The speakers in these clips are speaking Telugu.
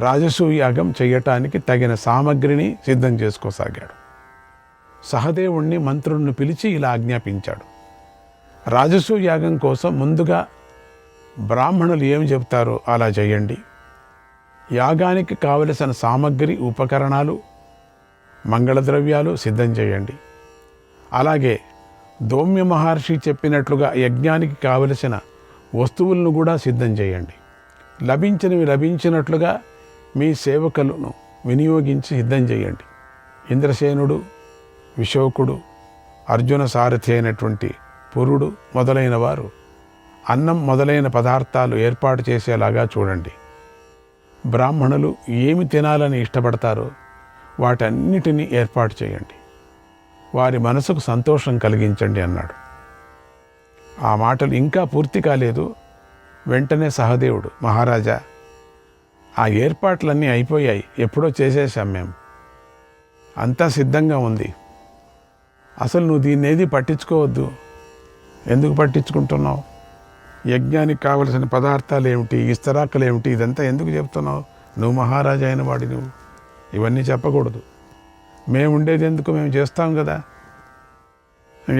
రాజసూయ యాగం చేయటానికి తగిన సామగ్రిని సిద్ధం చేసుకోసాగాడు. సహదేవుణ్ణి మంత్రులను పిలిచి ఇలా ఆజ్ఞాపించాడు. రాజసూయ యాగం కోసం ముందుగా బ్రాహ్మణులు ఏమి చెబుతారో అలా చేయండి. యాగానికి కావలసిన సామగ్రి, ఉపకరణాలు, మంగళద్రవ్యాలు సిద్ధం చేయండి. అలాగే దౌమ్య మహర్షి చెప్పినట్లుగా యజ్ఞానికి కావలసిన వస్తువులను కూడా సిద్ధం చేయండి. లభించినవి లభించినట్లుగా మీ సేవకులను వినియోగించి సిద్ధం చేయండి. ఇంద్రసేనుడు, విశోకుడు, అర్జున సారథి అయినటువంటి పురుడు మొదలైన వారు అన్నం మొదలైన పదార్థాలు ఏర్పాటు చేసేలాగా చూడండి. బ్రాహ్మణులు ఏమి తినాలని ఇష్టపడతారో వాటన్నిటినీ ఏర్పాటు చేయండి. వారి మనసుకు సంతోషం కలిగించండి అన్నాడు. ఆ మాటలు ఇంకా పూర్తి కాలేదు. వెంటనే సహదేవుడు, మహారాజా, ఆ ఏర్పాట్లన్నీ అయిపోయాయి, ఎప్పుడో చేసేసాం మేము, అంతా సిద్ధంగా ఉంది. అసలు నువ్వు దీన్నేది పట్టించుకోవద్దు. ఎందుకు పట్టించుకుంటున్నావు? యజ్ఞానికి కావలసిన పదార్థాలు ఏమిటి, ఇస్తరాకులు ఏమిటి, ఇదంతా ఎందుకు చెప్తున్నావు? నువ్వు మహారాజా అయిన వాడి, నువ్వు ఇవన్నీ చెప్పకూడదు. మేము ఉండేది ఎందుకు? మేము చేస్తాం కదా.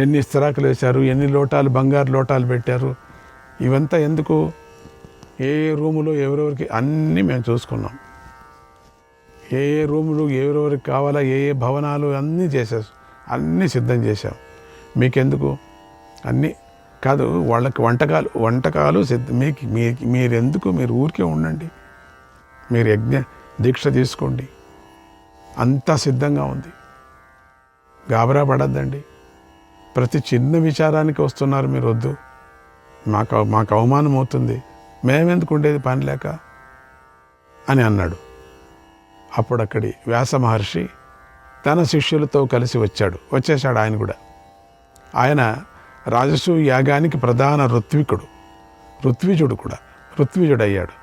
ఎన్ని ఇస్తరాకులు వేశారు, ఎన్ని లోటాలు, బంగారు లోటాలు పెట్టారు, ఇవంతా ఎందుకు? ఏ ఏ రూములో ఎవరెవరికి అన్నీ మేము చూసుకున్నాం. ఏ ఏ రూములు ఎవరెవరికి కావాలా, ఏ ఏ భవనాలు అన్నీ అన్నీ సిద్ధం చేశాం. మీకెందుకు? అన్నీ కాదు, వాళ్ళకి వంటకాలు సిద్ధం. మీరెందుకు? మీరు ఊరికే ఉండండి, మీరు యజ్ఞ దీక్ష తీసుకోండి, అంతా సిద్ధంగా ఉంది. గాబరా పడద్దండి. ప్రతి చిన్న విచారానికి వస్తున్నారు మీరు. వద్దు, మాకు అవమానం అవుతుంది, మేమెందుకు ఉండేది పని లేక అని అన్నాడు. అప్పుడు అక్కడి వ్యాస మహర్షి తన శిష్యులతో కలిసి వచ్చేశాడు ఆయన కూడా. ఆయన రాజసూయ యాగానికి ప్రధాన ఋత్విజుడయ్యాడు.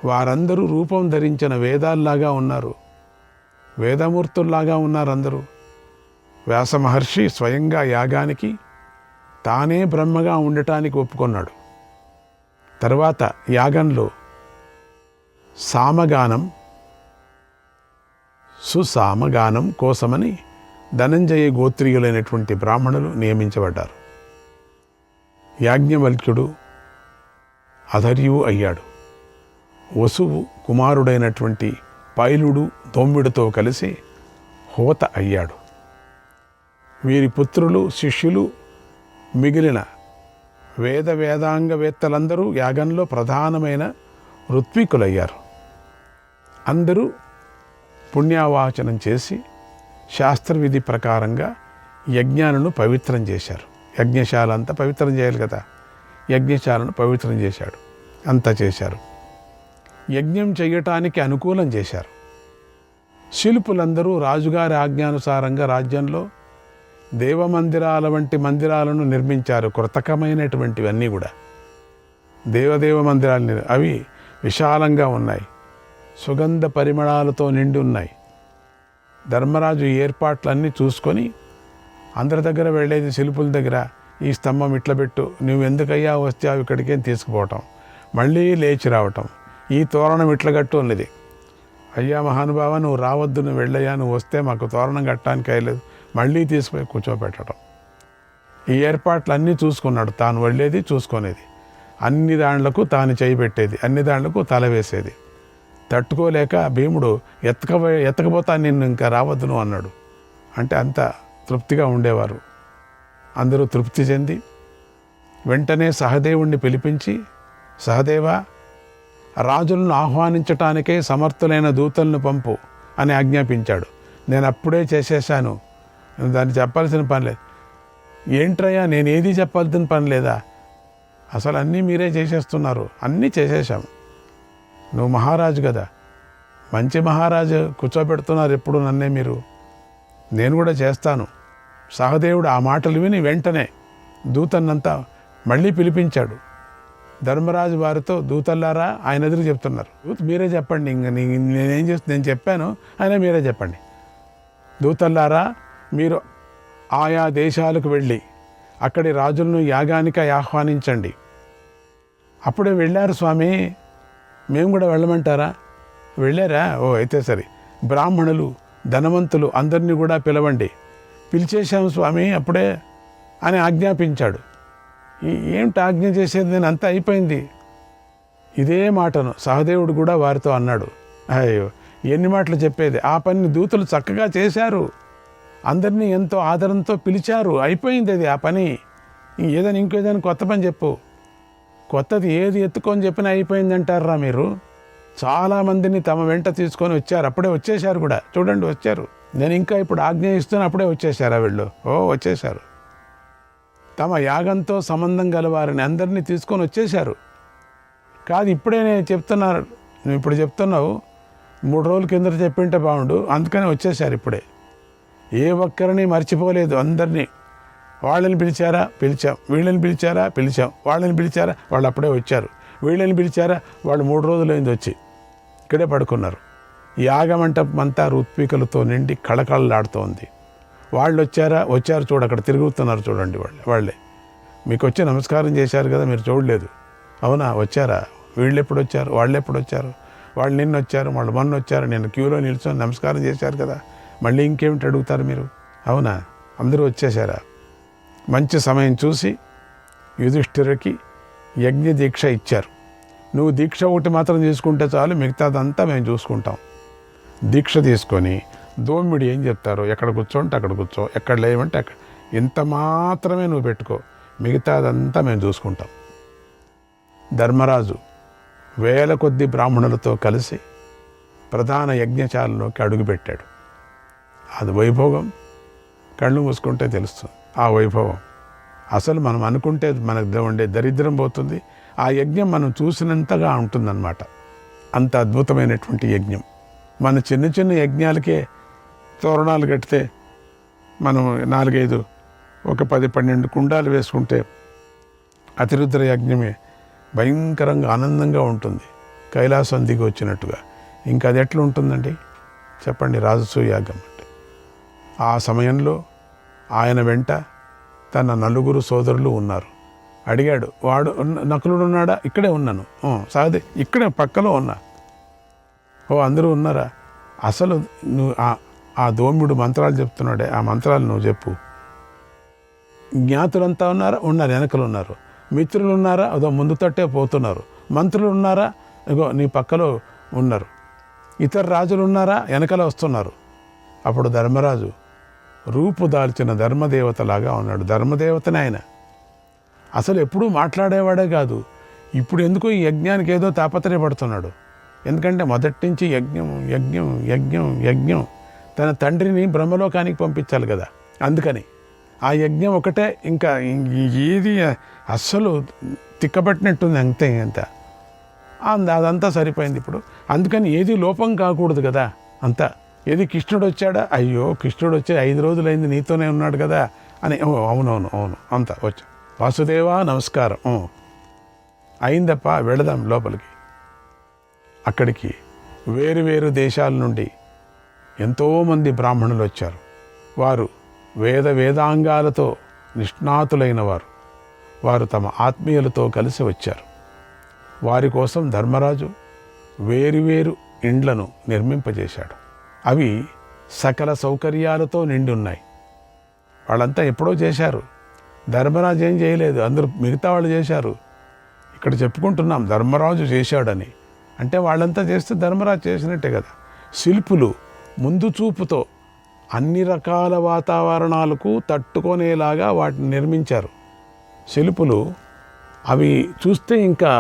వారందరూ రూపం ధరించిన వేదాల్లాగా ఉన్నారు, వేదమూర్తుల్లాగా ఉన్నారు అందరూ. వ్యాస మహర్షి స్వయంగా యాగానికి తానే బ్రహ్మగా ఉండటానికి ఒప్పుకున్నాడు. తర్వాత యాగంలో సుసామగానం కోసమని ధనంజయ గోత్రీయులైనటువంటి బ్రాహ్మణులు నియమించబడ్డారు. యాజ్ఞవల్క్యుడు అధర్యువు అయ్యాడు. వసువు కుమారుడైనటువంటి పైలుడు దౌమ్యుడితో కలిసి హోత అయ్యాడు. వీరి పుత్రులు, శిష్యులు, మిగిలిన వేదాంగవేత్తలందరూ యాగంలో ప్రధానమైన ఋత్వికులయ్యారు. అందరూ పుణ్యావాచనం చేసి శాస్త్రవిధి ప్రకారంగా యజ్ఞాలను పవిత్రం చేశారు. యజ్ఞశాల అంతా పవిత్రం చేయాలి కదా, యజ్ఞశాలను పవిత్రం చేశాడు. అంతా చేశారు. యజ్ఞం చేయటానికి అనుకూలం చేశారు. శిల్పులందరూ రాజుగారి ఆజ్ఞానుసారంగా రాజ్యంలో దేవమందిరాల వంటి మందిరాలను నిర్మించారు. కృతకమైనటువంటివన్నీ కూడా దేవదేవ మందిరాలు. అవి విశాలంగా ఉన్నాయి, సుగంధ పరిమళాలతో నిండి ఉన్నాయి. ధర్మరాజు ఏర్పాట్లన్నీ చూసుకొని అందరి దగ్గర వెళ్ళేది, శిల్పుల దగ్గర, ఈ స్తంభం ఇట్లా పెట్టు, నువ్వు ఎందుకయ్యా వచ్చావు ఇక్కడికేం తీసుకుపోవటం, మళ్ళీ లేచి రావటం, ఈ తోరణం ఇట్లా కట్టు ఉన్నది. అయ్యా మహానుభావ, నువ్వు రావద్దు, నువ్వు వెళ్ళయ్యా, నువ్వు వస్తే మాకు తోరణం కట్టడానికి అయ్యలేదు, మళ్ళీ తీసుకుపోయి కూర్చోబెట్టడం. ఈ ఏర్పాట్లు అన్నీ చూసుకున్నాడు. తాను వెళ్ళేది, చూసుకునేది, అన్ని దాండ్లకు తాను చేయి పెట్టేది, అన్ని దాండ్లకు తల వేసేది. తట్టుకోలేక భీముడు ఎత్తకపోతా నిన్ను ఇంకా రావద్దు నువ్వు అన్నాడు. అంటే అంత తృప్తిగా ఉండేవారు. అందరూ తృప్తి చెంది వెంటనే సహదేవుణ్ణి పిలిపించి, సహదేవా, రాజులను ఆహ్వానించటానికే సమర్థులైన దూతలను పంపు అని ఆజ్ఞాపించాడు. నేను అప్పుడే చేసేసాను, దాన్ని చెప్పాల్సిన పని లేదు. ఏంట్రయ్యా, నేనేది చెప్పాల్సిన పని లేదా? అసలు అన్నీ మీరే చేసేస్తున్నారు. అన్నీ చేసేసాం. నువ్వు మహారాజు కదా, మంచి మహారాజు కూర్చోబెడుతున్నారు ఎప్పుడు నన్నే మీరు. నేను కూడా చేస్తాను. సహదేవుడు ఆ మాటలు విని వెంటనే దూతన్నంతా మళ్ళీ పిలిపించాడు. ధర్మరాజు వారితో దూతల్లారా ఆయన ఎదురు చెప్తున్నారు, మీరే చెప్పండి, ఇంక నేనేం చేస్తే నేను చెప్పాను, ఆయన మీరే చెప్పండి. దూతల్లారా, మీరు ఆయా దేశాలకు వెళ్ళి అక్కడి రాజులను యాగానికి ఆహ్వానించండి. అప్పుడే వెళ్ళారు స్వామి, మేము కూడా వెళ్ళమంటారా? వెళ్ళారా? ఓ అయితే సరే. బ్రాహ్మణులు, ధనవంతులు అందరినీ కూడా పిలవండి. పిలిచేశాము స్వామి అప్పుడే అని ఆజ్ఞాపించాడు. ఏమిటి ఆజ్ఞ చేసేది, నేను అంతా అయిపోయింది. ఇదే మాటను సహదేవుడు కూడా వారితో అన్నాడు. అయ్యో ఎన్ని మాటలు చెప్పేది, ఆ పని దూతలు చక్కగా చేశారు, అందరినీ ఎంతో ఆదరంతో పిలిచారు, అయిపోయింది అది ఆ పని. ఏదైనా ఇంకేదైనా కొత్త పని చెప్పు. కొత్తది ఏది ఎత్తుకొని చెప్పినా అయిపోయిందంటారా మీరు? చాలామందిని తమ వెంట తీసుకొని వచ్చారు, అప్పుడే వచ్చేశారు కూడా, చూడండి వచ్చారు. నేను ఇంకా ఇప్పుడు ఆజ్ఞ ఇస్తున్నా, అప్పుడే వచ్చేసారా వీళ్ళు? ఓ వచ్చేశారు. తమ యాగంతో సంబంధం గల వారిని అందరినీ తీసుకొని వచ్చేశారు. కాదు ఇప్పుడే నేను చెప్తున్నారు, నువ్వు ఇప్పుడు చెప్తున్నావు, 3 రోజుల కిందట చెప్పింటే బాగుండు, అందుకనే వచ్చేశారు ఇప్పుడే. ఏ ఒక్కరిని మర్చిపోలేదు, అందరినీ. వాళ్ళని పిలిచారా? పిలిచాం. వీళ్ళని పిలిచారా? పిలిచాం. వాళ్ళని పిలిచారా? వాళ్ళు అప్పుడే వచ్చారు. వీళ్ళని పిలిచారా? వాళ్ళు 3 రోజులైంది వచ్చి ఇక్కడే పడుకున్నారు. యాగమంటపం అంతా ఋత్వికలతో నిండి కళకళలాడుతోంది. వాళ్ళు వచ్చారా? వచ్చారు, చూడు అక్కడ తిరుగుతున్నారు చూడండి, వాళ్ళే మీకు వచ్చి నమస్కారం చేశారు కదా, మీరు చూడలేదు. అవునా? వచ్చారా? వీళ్ళు ఎప్పుడు వచ్చారు? వాళ్ళు ఎప్పుడు వచ్చారు? వాళ్ళు నిన్న వచ్చారు, వాళ్ళు మొన్న వచ్చారు, నేను క్యూలో నిల్చొని నమస్కారం చేశారు కదా, మళ్ళీ ఇంకేమిటి అడుగుతారు మీరు? అవునా? అందరూ వచ్చేసారా? మంచి సమయం చూసి యుధిష్ఠిరుడికి యజ్ఞ దీక్ష ఇచ్చారు. నువ్వు దీక్ష ఒకటి మాత్రం తీసుకుంటే చాలు, మిగతాదంతా మేము చూసుకుంటాం. దీక్ష తీసుకొని దోమిడి ఏం చెప్తారో, ఎక్కడ కూర్చోంటే అక్కడ కూర్చో, ఎక్కడ లేవంటే అక్కడ, ఇంత మాత్రమే నువ్వు పెట్టుకో, మిగతాదంతా మేము చూసుకుంటాం. ధర్మరాజు వేల కొద్ది బ్రాహ్మణులతో కలిసి ప్రధాన యజ్ఞశాలలోకి అడుగుపెట్టాడు. అది వైభోగం కళ్ళు మూసుకుంటే తెలుస్తుంది. ఆ వైభవం అసలు మనం అనుకుంటే మనకు ఉండే దరిద్రం పోతుంది. ఆ యజ్ఞం మనం చూసినంతగా ఉంటుందన్నమాట. అంత అద్భుతమైనటువంటి యజ్ఞం. మన చిన్న చిన్న యజ్ఞాలకే తోరణాలు కడితే మనం 4-5 ఒక 10-12 కుండాలు వేసుకుంటే అతిరుద్ర యజ్ఞమే భయంకరంగా ఆనందంగా ఉంటుంది, కైలాసం దిగి వచ్చినట్టుగా. ఇంకా అది ఎట్లా ఉంటుందండి చెప్పండి? రాజసూయ యాగం అంటే. ఆ సమయంలో ఆయన వెంట తన 4 సోదరులు ఉన్నారు. అడిగాడు, వాడు నకులుడు ఉన్నాడా? ఇక్కడే ఉన్నాను. సాదే ఇక్కడే పక్కలో ఉన్నా. ఓ అందరూ ఉన్నారా? అసలు నువ్వు ఆ దోముడు మంత్రాలు చెప్తున్నాడే, ఆ మంత్రాలు నువ్వు చెప్పు. జ్ఞాతులంతా ఉన్నారా? ఉన్నారు, వెనకలు ఉన్నారు. మిత్రులు ఉన్నారా? అదో ముందు తట్టే పోతున్నారు. మంత్రులు ఉన్నారా? ఇగో నీ పక్కలో ఉన్నారు. ఇతర రాజులు ఉన్నారా? వెనకలో వస్తున్నారు. అప్పుడు ధర్మరాజు రూపు దాల్చిన ధర్మదేవతలాగా ఉన్నాడు. ధర్మదేవతనే ఆయన. అసలు ఎప్పుడూ మాట్లాడేవాడే కాదు. ఇప్పుడు ఎందుకో ఈ యజ్ఞానికి ఏదో తాపత్రయపడుతున్నాడు. ఎందుకంటే మొదటి నుంచి యజ్ఞం యజ్ఞం యజ్ఞం యజ్ఞం. తన తండ్రిని బ్రహ్మలోకానికి పంపించాలి కదా, అందుకని ఆ యజ్ఞం ఒకటే. ఇంకా ఏది అస్సలు తిక్కబట్టినట్టుంది అంతే. అదంతా సరిపోయింది ఇప్పుడు. అందుకని ఏది లోపం కాకూడదు కదా అంతా. ఏది కృష్ణుడు వచ్చాడా? అయ్యో కృష్ణుడు వచ్చి 5 రోజులైంది, నీతోనే ఉన్నాడు కదా అని. అవునవును అవును అంతా వచ్చా. వాసుదేవా నమస్కారం అయిందప్ప, వెళదాం లోపలికి. అక్కడికి వేరు దేశాల నుండి ఎంతోమంది బ్రాహ్మణులు వచ్చారు. వారు వేదాంగాలతో నిష్ణాతులైన వారు తమ ఆత్మీయులతో కలిసి వచ్చారు. వారి కోసం ధర్మరాజు వేరు ఇండ్లను నిర్మింపజేశాడు. అవి సకల సౌకర్యాలతో నిండి ఉన్నాయి. వాళ్ళంతా ఎప్పుడో చేశారు, ధర్మరాజు ఏం చేయలేదు, అందరూ మిగతా వాళ్ళు చేశారు. ఇక్కడ చెప్పుకుంటున్నాం ధర్మరాజు చేశాడని, అంటే వాళ్ళంతా చేస్తే ధర్మరాజు చేసినట్టే కదా. శిల్పులు ముందు చూపుతో అన్ని రకాల వాతావరణాలకు తట్టుకునేలాగా వాటిని నిర్మించారు. శిల్పులు అవి చూస్తే ఇంకా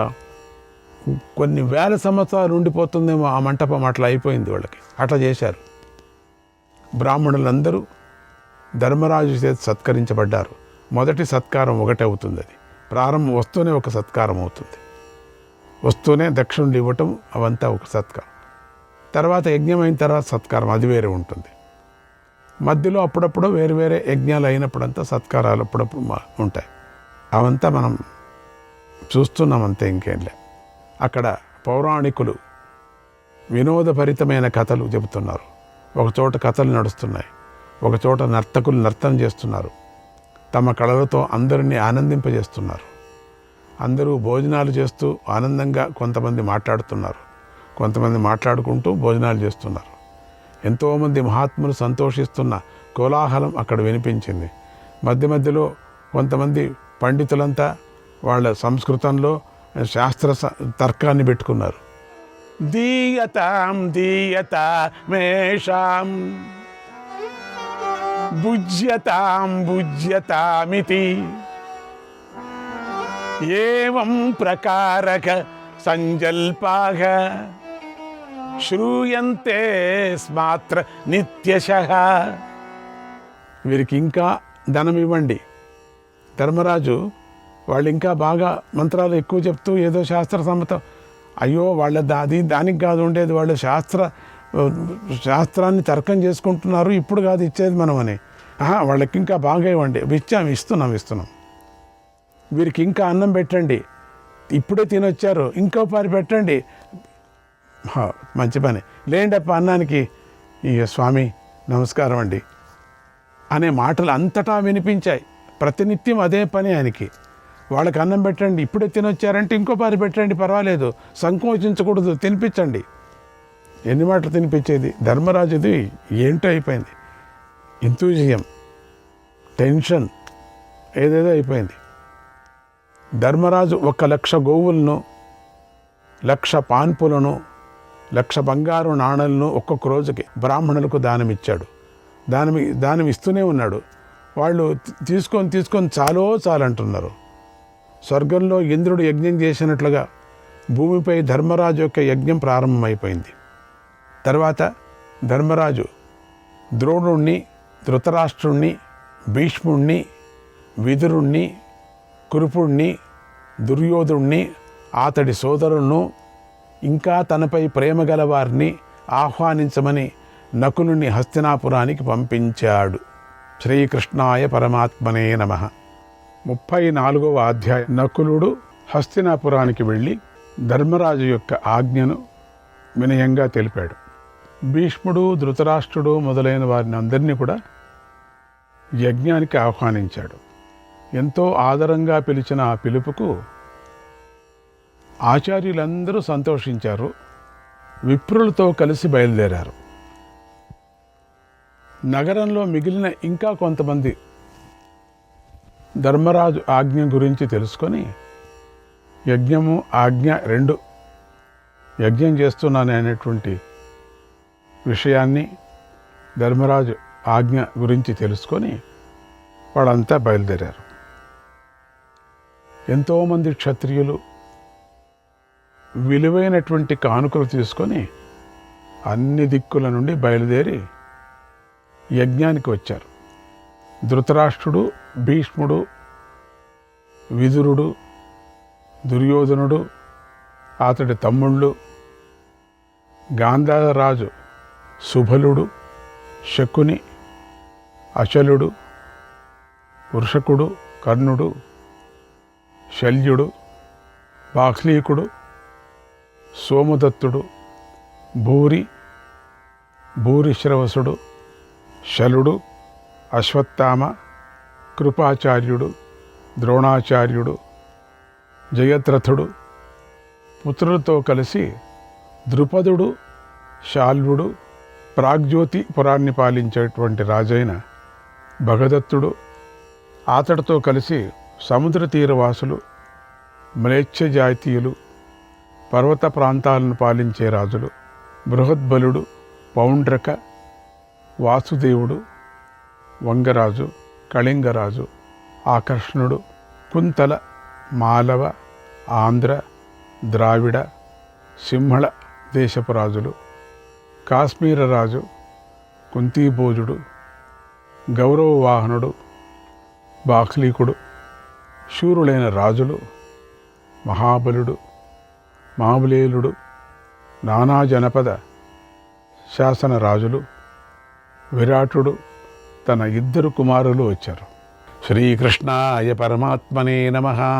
కొన్ని వేల సంవత్సరాలు ఉండిపోతుందేమో ఆ మంటపం, అట్లా అయిపోయింది వాళ్ళకి. అట్లా చేశారు. బ్రాహ్మణులందరూ ధర్మరాజు చేత సత్కరించబడ్డారు. మొదటి సత్కారం ఒకటే అవుతుంది. అది ప్రారంభం వస్తూనే ఒక సత్కారం అవుతుంది. వస్తూనే దక్షిణులు ఇవ్వటం అవంతా ఒక సత్కారం. తర్వాత యజ్ఞం అయిన తర్వాత సత్కారం అది వేరే ఉంటుంది. మధ్యలో అప్పుడప్పుడు వేరే యజ్ఞాలు అయినప్పుడంతా సత్కారాలు అప్పుడప్పుడు ఉంటాయి. అవంతా మనం చూస్తున్నాం అంతే, ఇంకేంలే. అక్కడ పౌరాణికులు వినోదభరితమైన కథలు చెబుతున్నారు. ఒకచోట కథలు నడుస్తున్నాయి, ఒకచోట నర్తకులు నర్తనం చేస్తున్నారు. తమ కళలతో అందరినీ ఆనందింపజేస్తున్నారు. అందరూ భోజనాలు చేస్తూ ఆనందంగా కొంతమంది మాట్లాడుతున్నారు, కొంతమంది మాట్లాడుకుంటూ భోజనాలు చేస్తున్నారు. ఎంతోమంది మహాత్ములు సంతోషిస్తున్న కోలాహలం అక్కడ వినిపించింది. మధ్య మధ్యలో కొంతమంది పండితులంతా వాళ్ళ సంస్కృతంలో శాస్త్ర తర్కాన్ని పెట్టుకున్నారు. దీయతాం దీయతామేషాం భుజ్యతాం భుజ్యతామితి ఏవం ప్రకారక సంజల్పాః శ్రూయంతే స్మాత్ర నిత్యశః. వీరికి ఇంకా ధనం ఇవ్వండి. ధర్మరాజు వాళ్ళు ఇంకా బాగా మంత్రాలు ఎక్కువ చెప్తూ ఏదో శాస్త్ర సమ్మతం. అయ్యో వాళ్ళ దానికి కాదు ఉండేది, వాళ్ళు శాస్త్రాన్ని తర్కం చేసుకుంటున్నారు, ఇప్పుడు కాదు ఇచ్చేది మనం అని. వాళ్ళకి ఇంకా బాగా ఇవ్వండి. ఇస్తున్నాం. వీరికి ఇంకా అన్నం పెట్టండి, ఇప్పుడే తినొచ్చారు, ఇంకో పారి పెట్టండి. మంచి పని, లేండప్ప అన్నానికి. ఇక స్వామి నమస్కారం అండి అనే మాటలు అంతటా వినిపించాయి. ప్రతినిత్యం అదే పని ఆయనకి. వాళ్ళకి అన్నం పెట్టండి, ఇప్పుడే తినొచ్చారంటే ఇంకో పారి పెట్టండి, పర్వాలేదు, సంకోచించకూడదు, తినిపించండి. ఎన్ని మాటలు తినిపించేది. ధర్మరాజుది ఏంటో అయిపోయింది. ఎంతూజియం, టెన్షన్ ఏదేదో అయిపోయింది. ధర్మరాజు 1,00,000 గోవులను, 1,00,000 పాన్పులను, 1,00,000 బంగారు నాణలను ఒక్కొక్క రోజుకి బ్రాహ్మణులకు దానమిచ్చాడు. దానం ఇస్తూనే ఉన్నాడు. వాళ్ళు తీసుకొని చాలంటున్నారు. స్వర్గంలో ఇంద్రుడు యజ్ఞం చేసినట్లుగా భూమిపై ధర్మరాజు యొక్క యజ్ఞం ప్రారంభమైపోయింది. తర్వాత ధర్మరాజు ద్రోణుణ్ణి, ధృతరాష్ట్రుణ్ణి, భీష్ముణ్ణి, విదురుణ్ణి, కృపుణ్ణి, దుర్యోధుణ్ణి, అతడి సోదరులను, ఇంకా తనపై ప్రేమ గల వారిని ఆహ్వానించమని నకులుని హస్తినాపురానికి పంపించాడు. శ్రీకృష్ణాయ పరమాత్మనే నమః. 34వ అధ్యాయం. నకులుడు హస్తినాపురానికి వెళ్ళి ధర్మరాజు యొక్క ఆజ్ఞను వినయంగా తెలిపాడు. భీష్ముడు, ధృతరాష్ట్రుడు మొదలైన వారిని అందరినీ కూడా యజ్ఞానికి ఆహ్వానించాడు. ఎంతో ఆదరంగా పిలిచిన ఆ పిలుపుకు ఆచార్యులందరూ సంతోషించారు. విప్రులతో కలిసి బయలుదేరారు. నగరంలో మిగిలిన ఇంకా కొంతమంది ధర్మరాజు ఆజ్ఞ గురించి తెలుసుకొని యజ్ఞము ఆజ్ఞ రెండు యజ్ఞం చేస్తున్నాను అనేటువంటి విషయాన్ని, ధర్మరాజు ఆజ్ఞ గురించి తెలుసుకొని వాళ్ళంతా బయలుదేరారు. ఎంతోమంది క్షత్రియులు విలువైనటువంటి కానుకలు తీసుకొని అన్ని దిక్కుల నుండి బయలుదేరి యజ్ఞానికి వచ్చారు. ధృతరాష్ట్రుడు, భీష్ముడు, విదురుడు, దుర్యోధనుడు, అతడి తమ్ముళ్ళు, గాంధారరాజు సుబలుడు, శకుని, అచలుడు, వృషకుడు, కర్ణుడు, శల్యుడు, బాహ్లీకుడు, సోమదత్తుడు, భూరిశ్రవసుడు, శలుడు, అశ్వత్థామ, కృపాచార్యుడు, ద్రోణాచార్యుడు, జయద్రథుడు పుత్రులతో కలిసి ద్రుపదుడు, శాల్వుడు, ప్రాగ్జ్యోతి పురాన్ని పాలించేటువంటి రాజైన భగదత్తుడు, అతడితో కలిసి సముద్ర తీరవాసులు, మ్లేచ్ఛ జాతీయులు, పర్వత ప్రాంతాలను పాలించే రాజులు, బృహద్బలుడు, పౌండ్రక, వాసుదేవుడు, వంగరాజు, కళింగరాజు, ఆకర్షణుడు, కుంతల, మాలవ, ఆంధ్ర, ద్రావిడ, సింహళ దేశపు రాజులు, కాశ్మీర రాజు, కుంతీభోజుడు, గౌరవవాహనుడు, బాహ్లీకుడు, శూరులైన రాజులు, మహాబలుడు, మాబులేలుడు, నానా జనపద శాసన రాజులు, విరాటుడు, తన 2 కుమారులు వచ్చారు. శ్రీకృష్ణాయ పరమాత్మనే నమః.